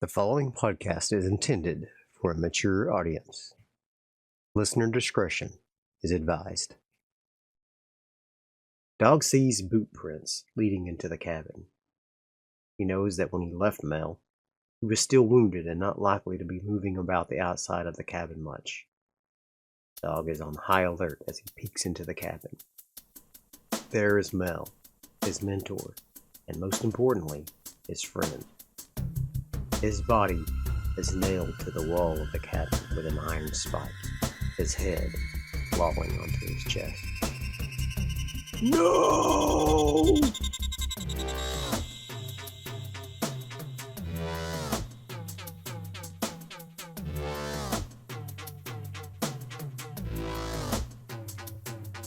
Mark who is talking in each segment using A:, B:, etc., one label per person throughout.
A: The following podcast is intended for a mature audience. Listener discretion is advised. Dog sees boot prints leading into the cabin. He knows that when he left Mel, he was still wounded and not likely to be moving about the outside of the cabin much. Dog is on high alert as he peeks into the cabin. There is Mel, his mentor, and most importantly, his friend. His body is nailed to the wall of the cabin with an iron spike, his head lolling onto his chest. No!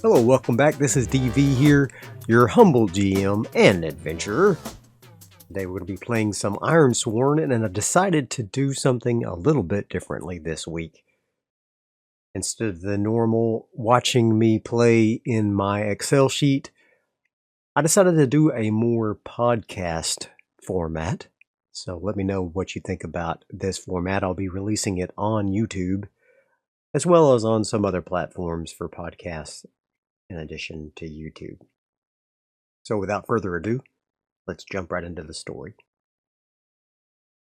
A: Hello, welcome back. This is DV here, your humble GM and adventurer. Today we're going to be playing some Ironsworn, and I decided to do something a little bit differently this week. Instead of the normal watching me play in my Excel sheet, I decided to do a more podcast format. So let me know what you think about this format. I'll be releasing it on YouTube, as well as on some other platforms for podcasts in addition to YouTube. So without further ado, let's jump right into the story.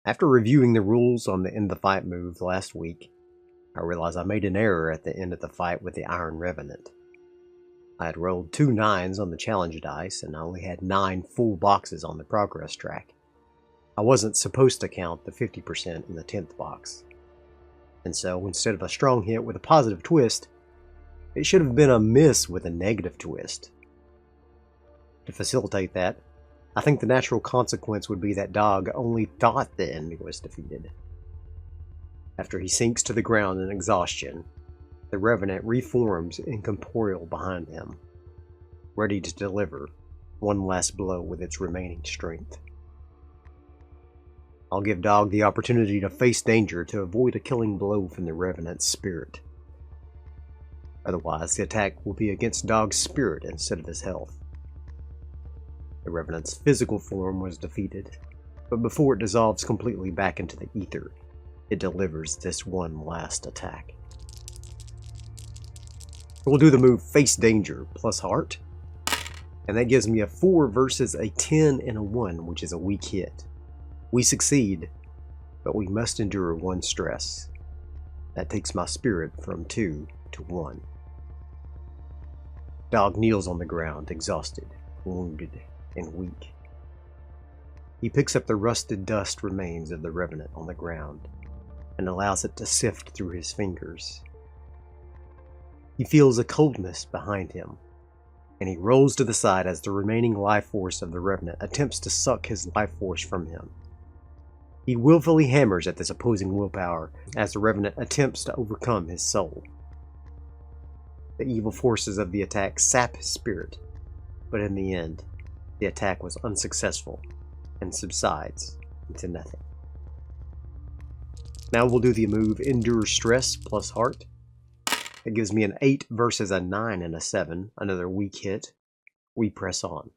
A: After reviewing the rules on the end of the fight move last week, I realized I made an error at the end of the fight with the Iron Revenant. I had rolled 2 9s on the challenge dice, and I only had 9 full boxes on the progress track. I wasn't supposed to count the 50% in the 10th box. And so, instead of a strong hit with a positive twist, it should have been a miss with a negative twist. To facilitate that, I think the natural consequence would be that Dog only thought the enemy was defeated. After he sinks to the ground in exhaustion, the Revenant reforms incorporeal behind him, ready to deliver one last blow with its remaining strength. I'll give Dog the opportunity to face danger to avoid a killing blow from the Revenant's spirit. Otherwise, the attack will be against Dog's spirit instead of his health. The Revenant's physical form was defeated, but before it dissolves completely back into the ether, it delivers this one last attack. We'll do the move Face Danger plus Heart, and that gives me a 4 versus a 10 and a 1, which is a weak hit. We succeed, but we must endure 1 stress. That takes my spirit from 2 to 1. Dog kneels on the ground, exhausted, wounded, and weak. He picks up the rusted dust remains of the Revenant on the ground and allows it to sift through his fingers. He feels a coldness behind him, and he rolls to the side as the remaining life force of the Revenant attempts to suck his life force from him. He willfully hammers at this opposing willpower as the Revenant attempts to overcome his soul. The evil forces of the attack sap his spirit, but in the end, the attack was unsuccessful and subsides into nothing. Now we'll do the move Endure Stress plus Heart. It gives me an 8 versus a 9 and a 7, another weak hit. We press on.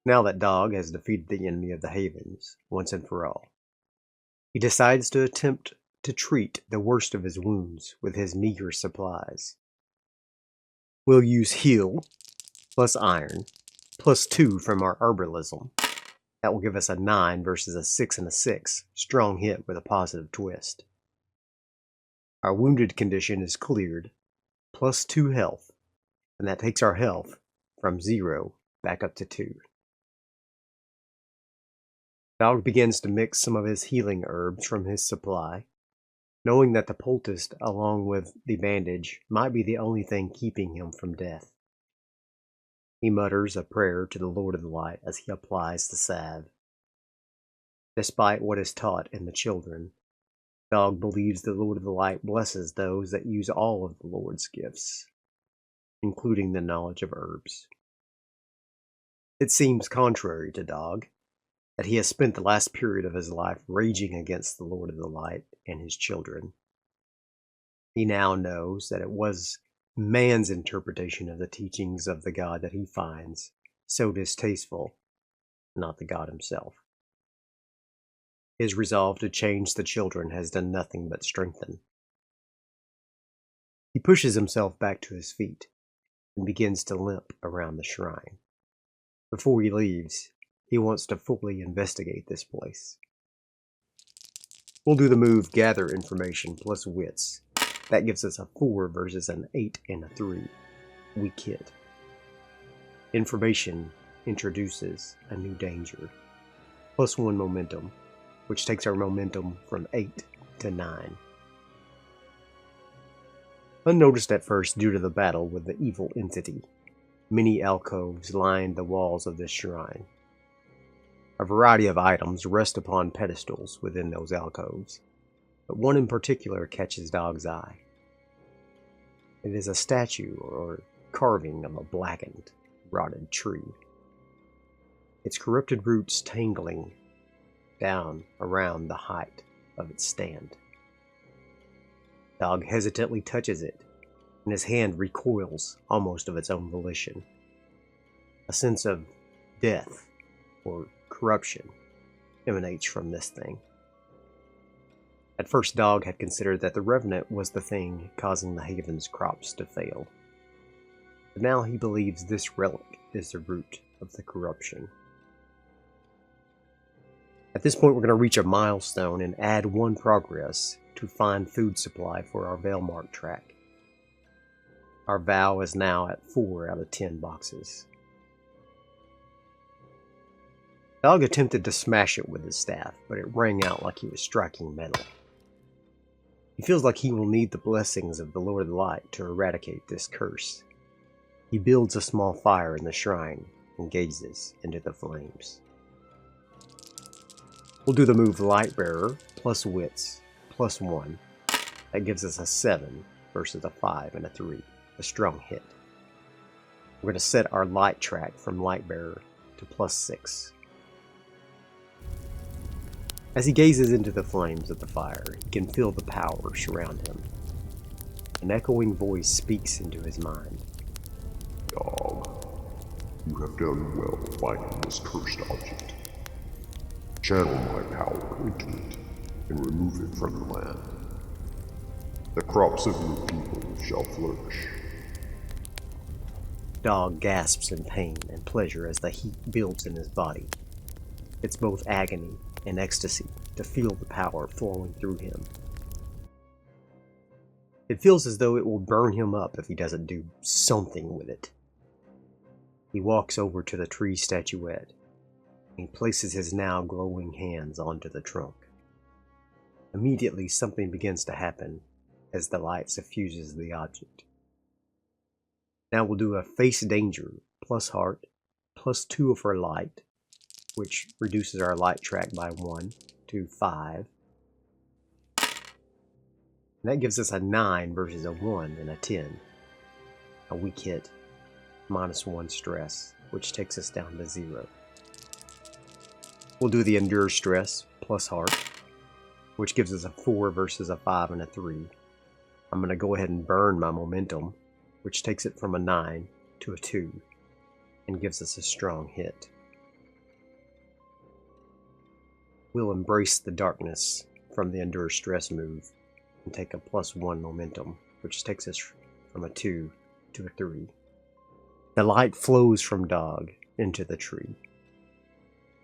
A: Now that Dog has defeated the enemy of the Havens, once and for all, he decides to attempt to treat the worst of his wounds with his meager supplies. We'll use Heal plus Iron plus 2 from our Herbalism. That will give us a 9 versus a 6 and a 6, strong hit with a positive twist. Our wounded condition is cleared, plus 2 health, and that takes our health from 0 back up to 2. Dog begins to mix some of his healing herbs from his supply, knowing that the poultice along with the bandage might be the only thing keeping him from death. He mutters a prayer to the Lord of the Light as he applies the salve. Despite what is taught in the children, Dog believes the Lord of the Light blesses those that use all of the Lord's gifts, including the knowledge of herbs. It seems contrary to Dog that he has spent the last period of his life raging against the Lord of the Light and his children. He now knows that it was man's interpretation of the teachings of the God that he finds so distasteful, not the God himself. His resolve to change the children has done nothing but strengthen. He pushes himself back to his feet and begins to limp around the shrine. Before he leaves, he wants to fully investigate this place. We'll do the move Gather Information plus Wits. That gives us a 4 versus an 8 and a 3. Weak hit. Information introduces a new danger. Plus 1 momentum, which takes our momentum from 8 to 9. Unnoticed at first due to the battle with the evil entity, many alcoves line the walls of this shrine. A variety of items rest upon pedestals within those alcoves, but one in particular catches Dog's eye. It is a statue or carving of a blackened, rotted tree. Its corrupted roots tangling down around the height of its stand. Dog hesitantly touches it, and his hand recoils almost of its own volition. A sense of death or corruption emanates from this thing. At first, Dog had considered that the Revenant was the thing causing the Haven's crops to fail. But now he believes this relic is the root of the corruption. At this point, we're going to reach a milestone and add 1 progress to find food supply for our Veilmark track. Our vow is now at 4 out of 10 boxes. Dog attempted to smash it with his staff, but it rang out like he was striking metal. He feels like he will need the blessings of the Lord of the Light to eradicate this curse. He builds a small fire in the shrine and gazes into the flames. We'll do the move Lightbearer plus Wits plus 1. That gives us a 7 versus a 5 and a 3. A strong hit. We're going to set our light track from Lightbearer to plus 6. As he gazes into the flames of the fire, he can feel the power surround him. An echoing voice speaks into his mind.
B: Dog, you have done well finding this cursed object. Channel my power into it and remove it from the land. The crops of your people shall flourish.
A: Dog gasps in pain and pleasure as the heat builds in his body. It's both agony and ecstasy to feel the power flowing through him. It feels as though it will burn him up if he doesn't do something with it. He walks over to the tree statuette and he places his now glowing hands onto the trunk. Immediately, something begins to happen as the light suffuses the object. Now we'll do a Face Danger plus Heart plus 2 of our light, which reduces our light track by 1 to 5. And that gives us a 9 versus a 1 and a 10. A weak hit, minus 1 stress, which takes us down to 0. We'll do the Endure Stress plus Heart, which gives us a 4 versus a 5 and a 3. I'm going to go ahead and burn my momentum, which takes it from a 9 to a 2, and gives us a strong hit. We'll embrace the darkness from the Endure Stress move, and take a plus 1 momentum, which takes us from a 2 to a 3. The light flows from Dog into the tree.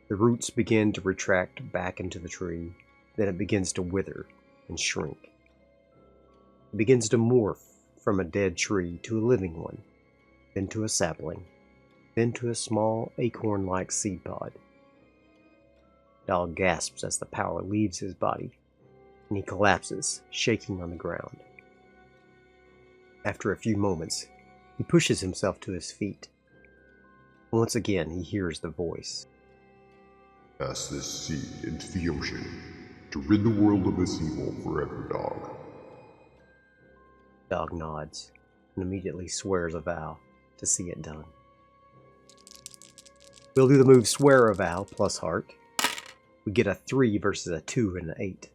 A: The roots begin to retract back into the tree, then it begins to wither and shrink. It begins to morph from a dead tree to a living one, then to a sapling, then to a small acorn-like seed pod. Dog gasps as the power leaves his body, and he collapses, shaking on the ground. After a few moments, he pushes himself to his feet. Once again, he hears the voice.
B: Cast this seed into the ocean to rid the world of its evil forever, Dog.
A: Dog nods and immediately swears a vow to see it done. We'll do the move Swear a Vow plus Heart. We get a 3 versus a 2 and an 8.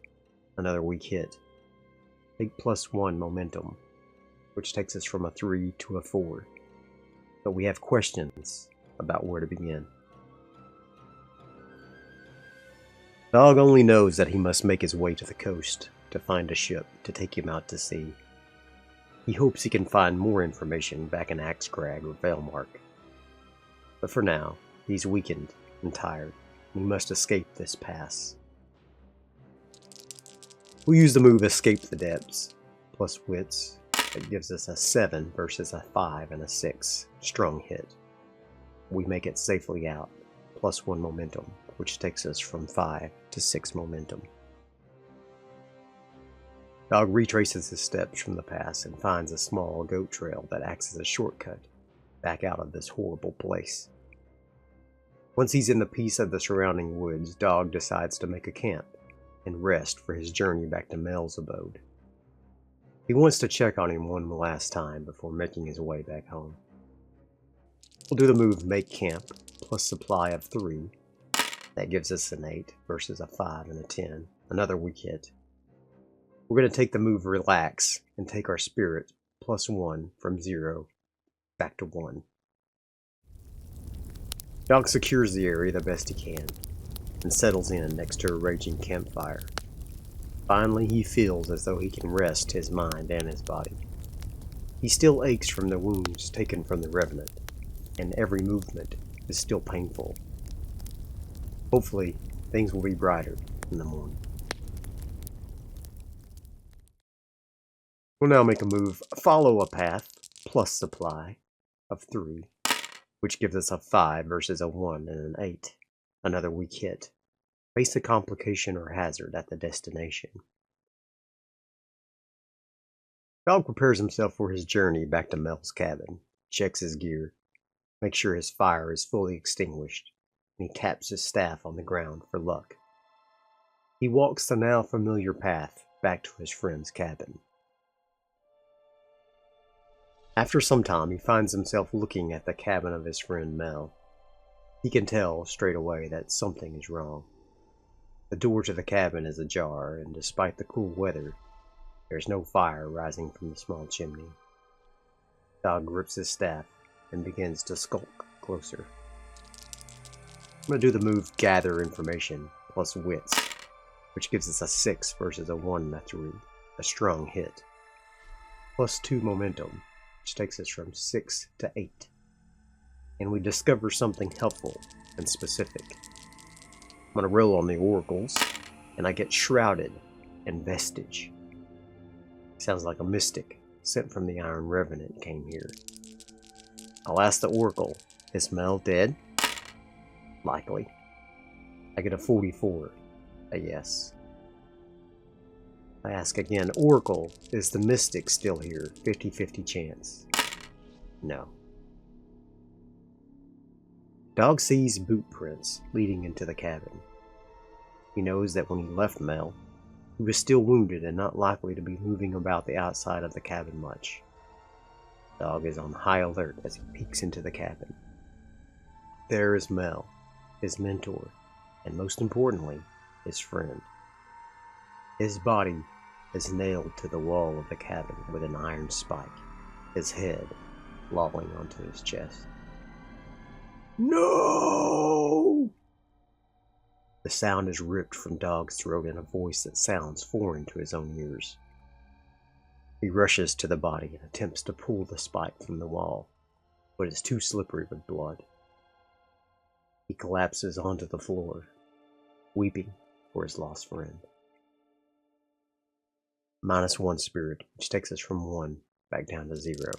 A: Another weak hit. Take plus 1 momentum, which takes us from a 3 to a 4. But we have questions about where to begin. Dog only knows that he must make his way to the coast to find a ship to take him out to sea. He hopes he can find more information back in Axcrag or Valemark. But for now, he's weakened and tired, and he must escape this pass. We'll use the move Escape the Depths, plus Wits. That gives us a 7 versus a 5 and a 6. Strong hit. We make it safely out, plus 1 momentum, which takes us from 5 to 6 momentum. Dog retraces his steps from the pass and finds a small goat trail that acts as a shortcut back out of this horrible place. Once he's in the peace of the surrounding woods, Dog decides to make a camp and rest for his journey back to Mel's abode. He wants to check on him one last time before making his way back home. We'll do the move Make Camp, plus supply of 3. That gives us an 8 versus a 5 and a 10. Another weak hit. We're going to take the move Relax and take our spirit, plus 1 from 0 back to 1. Dog secures the area the best he can and settles in next to a raging campfire. Finally, he feels as though he can rest his mind and his body. He still aches from the wounds taken from the Revenant, and every movement is still painful. Hopefully, things will be brighter in the morning. We'll now make a move Follow a Path, plus supply of 3, which gives us a 5 versus a 1 and an 8. Another weak hit. Face a complication or hazard at the destination. Dog prepares himself for his journey back to Mel's cabin, checks his gear, makes sure his fire is fully extinguished, and he taps his staff on the ground for luck. He walks the now familiar path back to his friend's cabin. After some time, he finds himself looking at the cabin of his friend Mel. He can tell straight away that something is wrong. The door to the cabin is ajar, and despite the cool weather, there's no fire rising from the small chimney. Dog grips his staff and begins to skulk closer. I'm going to do the move Gather Information plus Wits, which gives us a 6 versus a 1 and a 3, a strong hit. Plus 2 momentum, which takes us from 6 to 8. And we discover something helpful and specific. I'm going to roll on the oracles, and I get Shrouded and Vestige. Sounds like a mystic sent from the Iron Revenant came here. I'll ask the oracle, is Mel dead? Likely. I get a 44, a yes. I ask again, oracle, is the mystic still here? 50-50 chance. No. Dog sees boot prints leading into the cabin. He knows that when he left Mel, he was still wounded and not likely to be moving about the outside of the cabin much. Dog is on high alert as he peeks into the cabin. There is Mel, his mentor, and most importantly, his friend. His body is nailed to the wall of the cabin with an iron spike, his head lolling onto his chest. No! The sound is ripped from Dog's throat in a voice that sounds foreign to his own ears. He rushes to the body and attempts to pull the spike from the wall, but it's too slippery with blood. He collapses onto the floor, weeping for his lost friend. -1 spirit, which takes us from 1 back down to 0.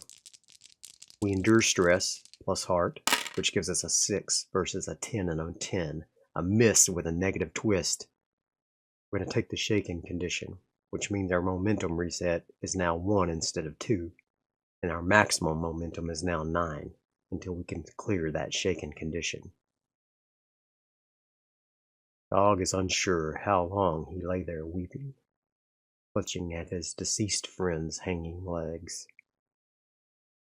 A: We endure stress, plus heart, which gives us a 6 versus a 10 and a 10, a miss with a negative twist. We're going to take the shaken condition, which means our momentum reset is now 1 instead of 2, and our maximum momentum is now 9, until we can clear that shaken condition. Dog is unsure how long he lay there weeping, clutching at his deceased friend's hanging legs.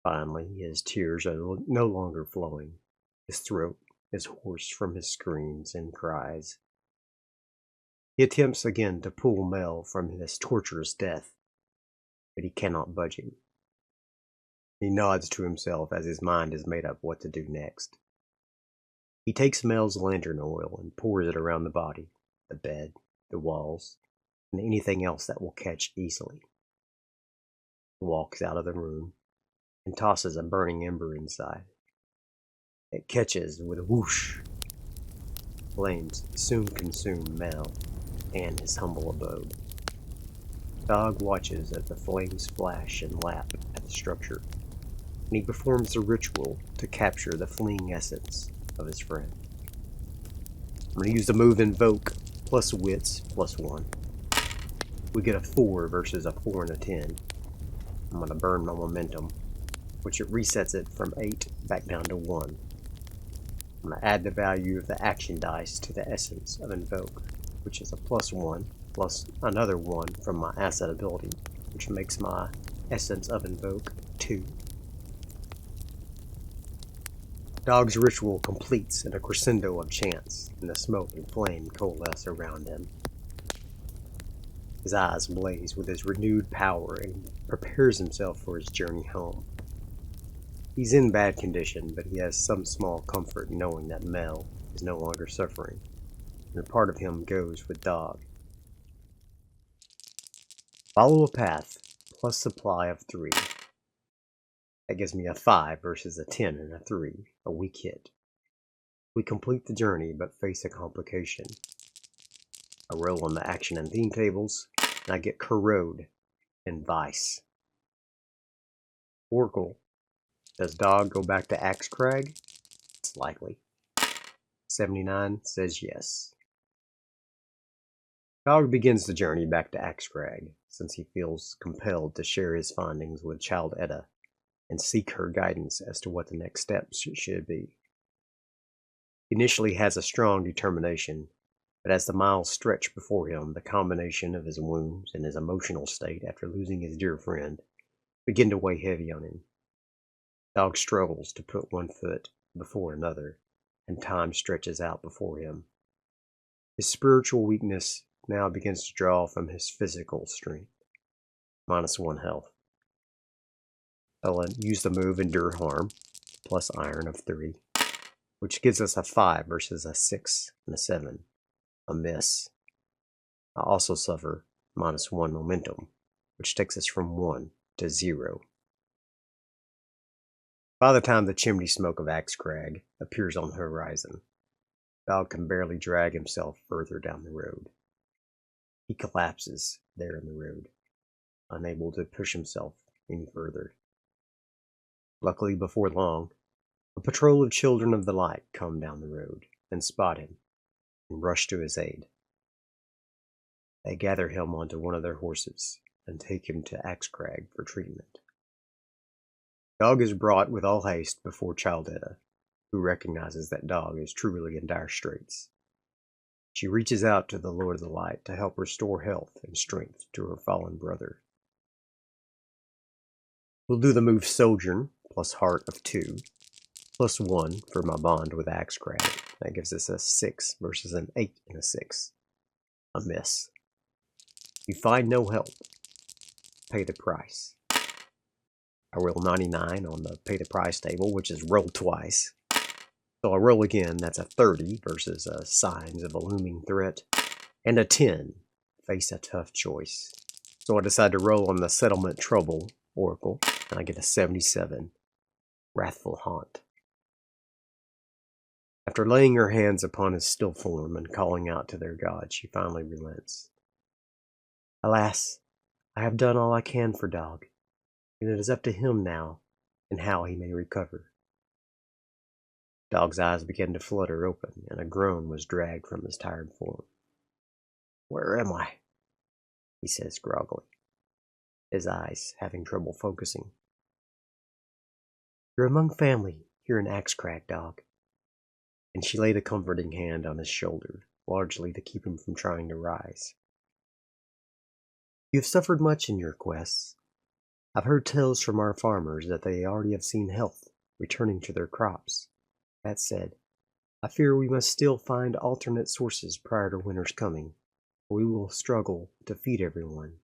A: Finally, his tears are no longer flowing. His throat is hoarse from his screams and cries. He attempts again to pull Mel from this torturous death, but he cannot budge him. He nods to himself as his mind is made up what to do next. He takes Mel's lantern oil and pours it around the body, the bed, the walls, and anything else that will catch easily. He walks out of the room and tosses a burning ember inside. It catches with a whoosh. Flames soon consume Mel and his humble abode. Dog watches as the flames flash and lap at the structure, and he performs a ritual to capture the fleeing essence of his friend. I'm going to use the move Invoke plus Wits plus 1. We get a 4 versus a 4 and a 10. I'm going to burn my momentum, which it resets it from 8 back down to 1. I'm going to add the value of the action dice to the essence of Invoke, which is a plus 1, plus another 1 from my asset ability, which makes my essence of Invoke 2. Dog's ritual completes in a crescendo of chants, and the smoke and flame coalesce around him. His eyes blaze with his renewed power and prepares himself for his journey home. He's in bad condition, but he has some small comfort knowing that Mel is no longer suffering, and a part of him goes with Dog. Follow a path, plus supply of 3. That gives me a 5 versus a 10 and a 3, a weak hit. We complete the journey, but face a complication. I roll on the action and theme tables, and I get Corrode and Vice. Oracle, does Dog go back to Axecrag? It's likely. 79 says yes. Dog begins the journey back to Axecrag, since he feels compelled to share his findings with Child Etta and seek her guidance as to what the next steps should be. He initially has a strong determination, but as the miles stretch before him, the combination of his wounds and his emotional state after losing his dear friend begin to weigh heavy on him. Dog struggles to put one foot before another, and time stretches out before him. His spiritual weakness now begins to draw from his physical strength. -1 health. I'll use the move Endure Harm, plus Iron of 3, which gives us a 5 versus a 6 and a 7. A miss. I also suffer -1 momentum, which takes us from 1 to 0. By the time the chimney smoke of Axecrag appears on the horizon, Dog can barely drag himself further down the road. He collapses there in the road, unable to push himself any further. Luckily, before long, a patrol of Children of the Light come down the road and spot him and rush to his aid. They gather him onto one of their horses and take him to Axecrag for treatment. Dog is brought with all haste before Child Etta, who recognizes that Dog is truly in dire straits. She reaches out to the Lord of the Light to help restore health and strength to her fallen brother. We'll do the move Sojourn, plus Heart of 2, plus 1 for my bond with Axecrag. That gives us a 6 versus an 8 and a 6. A miss. You find no help. Pay the price. I roll 99 on the pay the price table, which is roll twice. So I roll again, that's a 30 versus signs of a looming threat, and a 10, face a tough choice. So I decide to roll on the Settlement Trouble Oracle, and I get a 77, Wrathful Haunt. After laying her hands upon his still form and calling out to their god, she finally relents. Alas, I have done all I can for Dog, and it is up to him now, and how he may recover. Dog's eyes began to flutter open, and a groan was dragged from his tired form. Where am I? He says groggily, his eyes having trouble focusing. You're among family here in Axecrag, Dog. And she laid a comforting hand on his shoulder, largely to keep him from trying to rise. You have suffered much in your quests. I've heard tales from our farmers that they already have seen health returning to their crops. That said, I fear we must still find alternate sources prior to winter's coming, or we will struggle to feed everyone.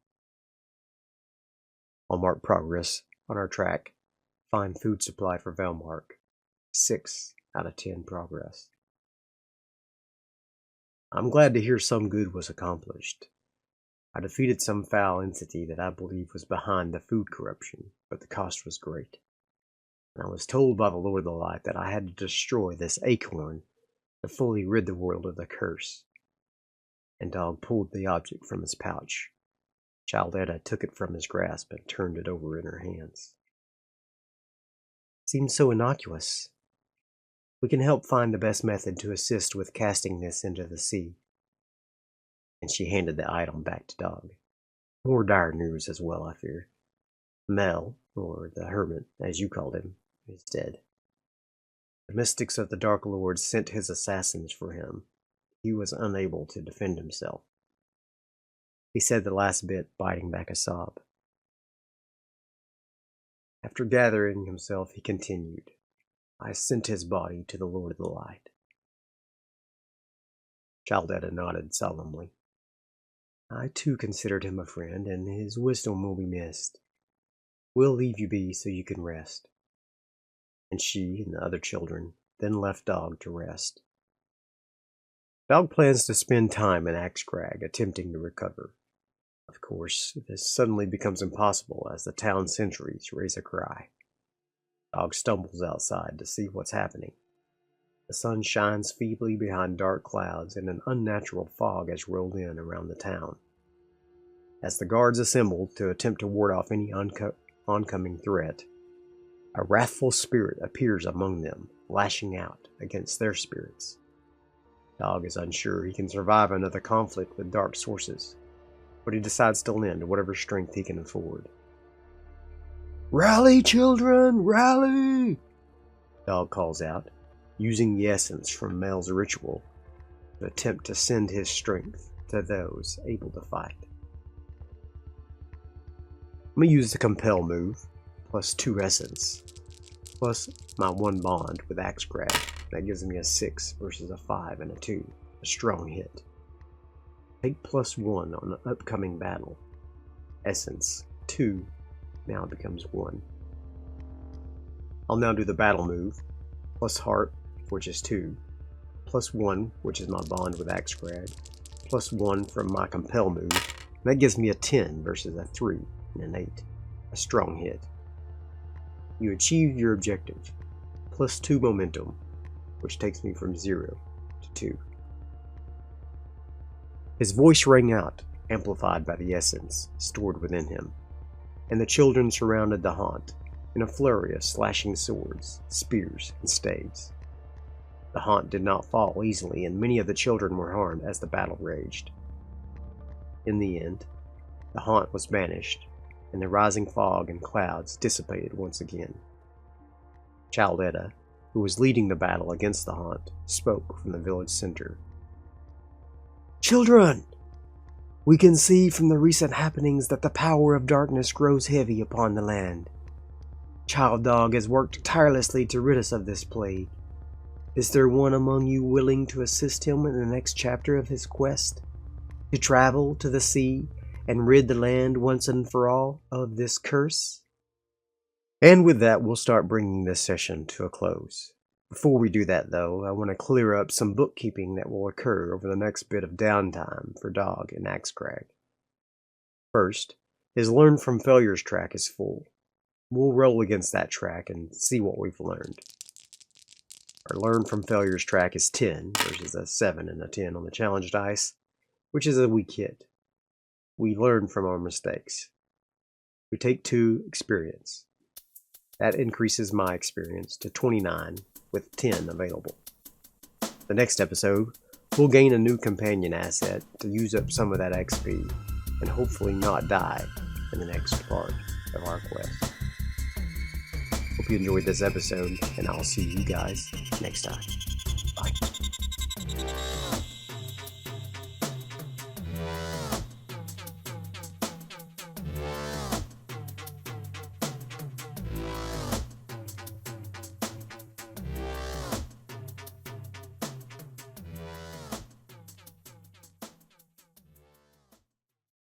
A: I'll mark progress on our track. Find food supply for Velmark. 6 out of 10 progress. I'm glad to hear some good was accomplished. I defeated some foul entity that I believe was behind the food corruption, but the cost was great. And I was told by the Lord of the Light that I had to destroy this acorn to fully rid the world of the curse. And Dog pulled the object from his pouch. Childetta took it from his grasp and turned it over in her hands. Seems so innocuous. We can help find the best method to assist with casting this into the sea. And she handed the item back to Dog. More dire news as well, I fear. Mel, or the Hermit, as you called him, is dead. The mystics of the Dark Lord sent his assassins for him. He was unable to defend himself. He said the last bit, biting back a sob. After gathering himself, he continued, I sent his body to the Lord of the Light. Childetta nodded solemnly. I too considered him a friend, and his wisdom will be missed. We'll leave you be so you can rest. And she and the other children then left Dog to rest. Dog plans to spend time in Axcrag attempting to recover. Of course, this suddenly becomes impossible as the town sentries raise a cry. Dog stumbles outside to see what's happening. The sun shines feebly behind dark clouds, and an unnatural fog has rolled in around the town. As the guards assemble to attempt to ward off any oncoming threat, a wrathful spirit appears among them, lashing out against their spirits. Dog is unsure he can survive another conflict with dark sources, but he decides to lend whatever strength he can afford. Rally, children, rally! Dog calls out, using the essence from Mel's ritual to attempt to send his strength to those able to fight. I'm going to use the Compel move, plus 2 essence, plus my 1 bond with Axcrag. That gives me a 6 versus a 5 and a 2, a strong hit. Take plus 1 on the upcoming battle. Essence 2 now becomes 1. I'll now do the battle move, plus heart, which is 2, plus 1, which is my bond with Axcrag, plus 1 from my Compel move, and that gives me a 10 versus a 3 and an 8, a strong hit. You achieve your objective, plus 2 momentum, which takes me from 0 to 2. His voice rang out, amplified by the essence stored within him, and the children surrounded the haunt in a flurry of slashing swords, spears, and staves. The haunt did not fall easily, and many of the children were harmed as the battle raged. In the end, the haunt was banished, and the rising fog and clouds dissipated once again. Childetta, who was leading the battle against the haunt, spoke from the village center. Children! We can see from the recent happenings that the power of darkness grows heavy upon the land. Child Dog has worked tirelessly to rid us of this plague. Is there one among you willing to assist him in the next chapter of his quest? To travel to the sea and rid the land once and for all of this curse? And with that, we'll start bringing this session to a close. Before we do that, though, I want to clear up some bookkeeping that will occur over the next bit of downtime for Dog and Axcrag. First, his Learn from Failures track is full. We'll roll against that track and see what we've learned. Our Learn from Failures track is 10 versus a 7 and a 10 on the challenge dice, which is a weak hit. We learn from our mistakes. We take 2 experience. That increases my experience to 29 with 10 available. The next episode, we'll gain a new companion asset to use up some of that XP and hopefully not die in the next part of our quest. Hope you enjoyed this episode, and I'll see you guys next time.